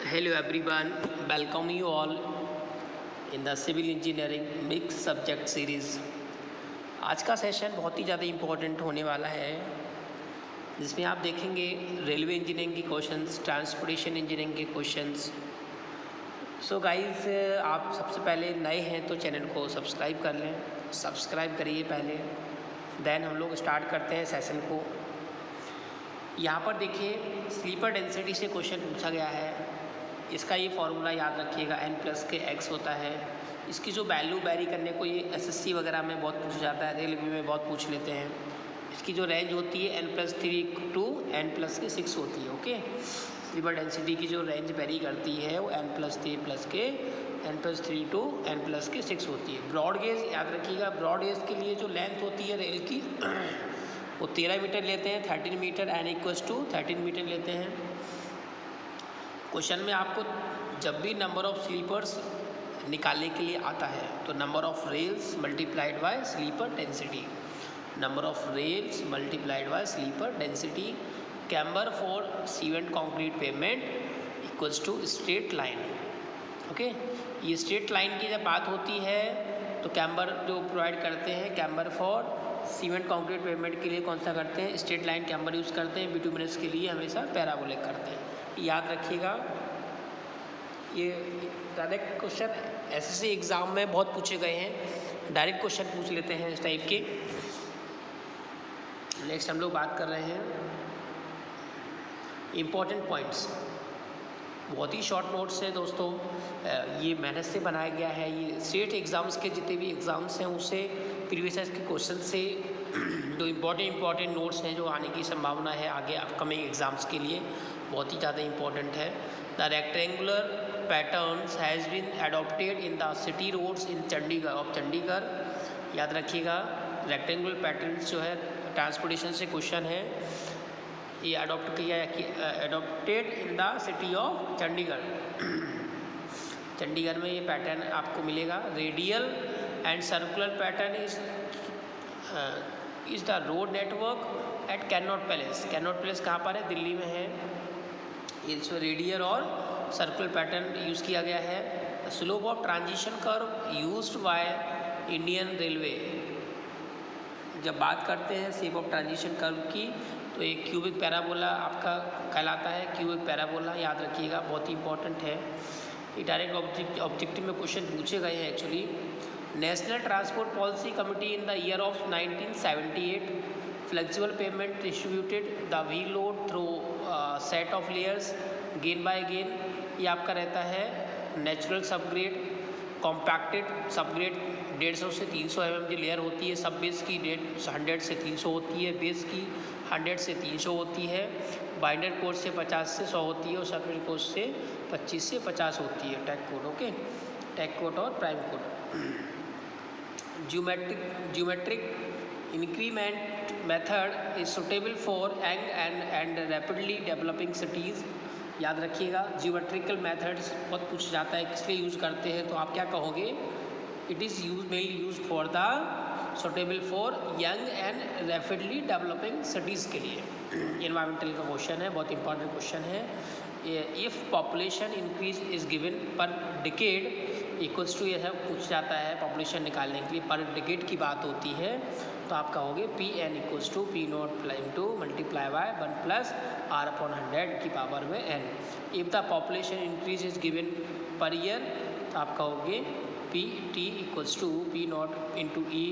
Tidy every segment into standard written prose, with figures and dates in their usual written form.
Hello everyone, welcome you all in the Civil Engineering Mixed Subject Series। आज का session बहुत ही ज़्यादा important होने वाला है, जिसमें आप देखेंगे रेलवे इंजीनियरिंग के क्वेश्चंस, ट्रांसपोर्टेशन इंजीनियरिंग के क्वेश्चंस। सो गाइस, आप सबसे पहले नए हैं तो चैनल को सब्सक्राइब कर लें, सब्सक्राइब करिए पहले, देन हम लोग स्टार्ट करते हैं सेशन को। यहाँ पर देखिए स्लीपर डेंसिटी से क्वेश्चन पूछा गया है। इसका ये फॉर्मूला याद रखिएगा, n प्लस के x होता है। इसकी जो वैल्यू वेरी करने को ये SSC वगैरह में बहुत पूछा जाता है, रेलवे में बहुत पूछ लेते हैं। इसकी जो रेंज होती है n+3 टू n+6 होती है। ओके, स्लीपर डेंसिटी की जो रेंज वेरी करती है वो n+3 टू n+6 होती है। ब्रॉड गेज याद रखिएगा, ब्रॉड गेज के लिए जो लेंथ होती है रेल की वो 13 मीटर लेते हैं, 13 मीटर n=13 मीटर लेते हैं। क्वेश्चन में आपको जब भी नंबर ऑफ स्लीपर्स निकालने के लिए आता है तो number of rails multiplied by sleeper density, number of rails multiplied by sleeper density, camber for cement concrete pavement equals to straight line. Okay, ये स्ट्रेट लाइन की जब बात होती है तो कैम्बर जो प्रोवाइड करते हैं, camber for cement concrete pavement के लिए कौन सा करते हैं, स्ट्रेट लाइन कैम्बर यूज़ करते हैं। बिटुमिनस के लिए हमेशा पैराबोलिक करते हैं, याद रखिएगा। ये डायरेक्ट क्वेश्चन SSC एग्ज़ाम में बहुत पूछे गए हैं, डायरेक्ट क्वेश्चन पूछ लेते हैं इस टाइप के। नेक्स्ट हम लोग बात कर रहे हैं इम्पोर्टेंट पॉइंट्स। बहुत ही शॉर्ट नोट्स हैं दोस्तों, ये मेहनत से बनाया गया है। ये स्टेट एग्ज़ाम्स के जितने भी एग्ज़ाम्स हैं उससे प्रीवियस ईयर के क्वेश्चन से जो इम्पोर्टेंट नोट्स हैं जो आने की संभावना है आगे अपकमिंग एग्ज़ाम्स के लिए, बहुत ही ज़्यादा इम्पोर्टेंट है। The rectangular patterns has been adopted in the city roads in Chandigarh. याद रखिएगा, रेक्टेंगुलर पैटर्न्स जो है ट्रांसपोर्टेशन से क्वेश्चन है, ये अडॉप्ट किया adopted in the city of Chandigarh. Chandigarh में ये पैटर्न आपको मिलेगा। Radial and circular pattern is the road network at Connaught Place. Connaught Place कहाँ पर है? दिल्ली में है। इसमें रेडियल और सर्कुलर पैटर्न यूज़ किया गया है। Slope of transition curve used by Indian railway. जब बात करते हैं शेप ऑफ ट्रांजिशन कर्व की तो एक क्यूबिक पैराबोला आपका कहलाता है, क्यूबिक पैराबोला याद रखिएगा, बहुत ही इंपॉर्टेंट है। ये डायरेक्ट ऑब्जेक्टिव में क्वेश्चन पूछे गए हैं actually. National transport policy committee in the year of 1978 flexible pavement distributed the wheel load through set of layers gain by gain. ये आपका रहता है नेचुरल सबग्रेड, कॉम्पैक्टेड सबग्रेड 150 से 300 mm की लेयर होती है। सब बेस की 100 से 300 होती है, बेस की 100 से 300 होती है, बाइंडर कोड से 50 से 100 होती है और सर्किट कोड से 25 से 50 होती है। Tag code, okay, tag code और prime code. Geometric increment method is suitable for young and rapidly developing cities. याद रखिएगा, ज्योमेट्रिकल मेथड्स बहुत पूछ जाता है, किस लिए यूज़ करते हैं तो आप क्या कहोगे? It is mainly use for the suitable for young and rapidly developing cities के लिए। इन्वायरमेंटल का क्वेश्चन है, बहुत इंपॉर्टेंट क्वेश्चन है। If population increase is given पर डिकेड इक्वल्स टू, यह पूछ जाता है पॉपुलेशन निकालने के लिए पर डिकेड की बात होती है तो आप कहोगे Pn equals to P0 multiply by 1 + R/100 की पावर में n। If the population increase is given per year तो आप कहोगे Pt equals to P0 into E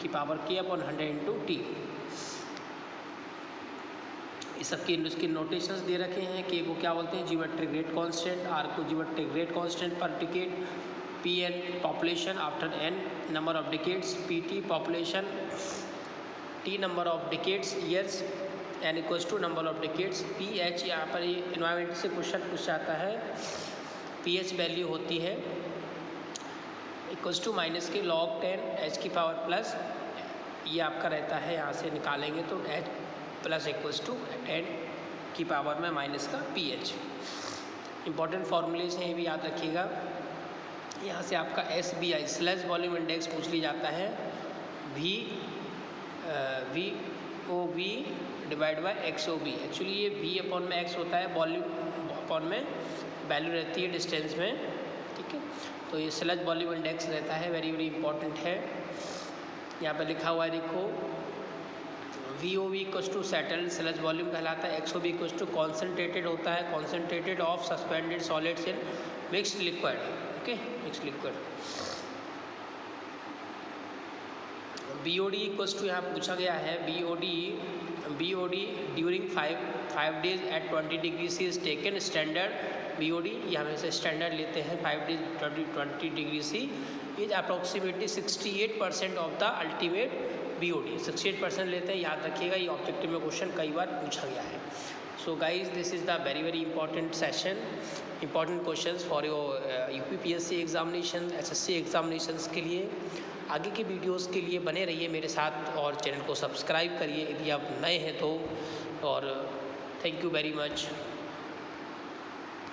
की पावर k/100 इंटू T। इस सब की इसके नोटेशंस दे रखे हैं कि वो क्या बोलते हैं, ज्योमेट्रिक रेट कांस्टेंट, R को geometric rate constant per decade, Pn population after n number of decades, Pt population, T number of decades years, n equals to number of decades. Ph यहाँ पर ये इन्वायरमेंट से question पूछ जाता है, Ph value होती है इक्वल्स टू माइनस के log 10 h की पावर प्लस, ये आपका रहता है, यहाँ से निकालेंगे तो h प्लस इक्वल्स टू 10 की पावर में माइनस का Ph। इंपॉर्टेंट फॉर्मूलेज हैं, ये भी याद रखिएगा। यहाँ से आपका SBI स्लैश वॉल्यूम इंडेक्स पूछ लिया जाता है, VOV divide by XOB। Actually ये V/x होता है, वॉल्यूम अपॉन में वैल्यू रहती है डिस्टेंस में, ठीक है। तो ये स्लज वॉल्यूम इंडेक्स रहता है, वेरी वेरी इंपॉर्टेंट है। यहाँ पे लिखा हुआ है देखो, VOV equals to settled sludge volume कहलाता है, XOV इक्वल्स टू कॉन्सेंट्रेटेड होता है, concentrated of suspended solids in mixed liquid, okay, mixed liquid. BOD equals to यहाँ पूछा गया है, BOD during 5 days at 20 degree C is taken standard BOD, यहाँ से स्टैंडर्ड लेते हैं 5 days 20 degree C is approximately 68% of the ultimate BOD, 68% लेते हैं, याद रखिएगा, ये ऑब्जेक्टिव में क्वेश्चन कई बार पूछा गया है। So guys this is the very very important session, important questions for your UPPSC examination, SSC examinations के लिए। आगे के वीडियोस के लिए बने रहिए मेरे साथ और चैनल को सब्सक्राइब करिए यदि आप नए हैं तो, और थैंक यू वेरी मच।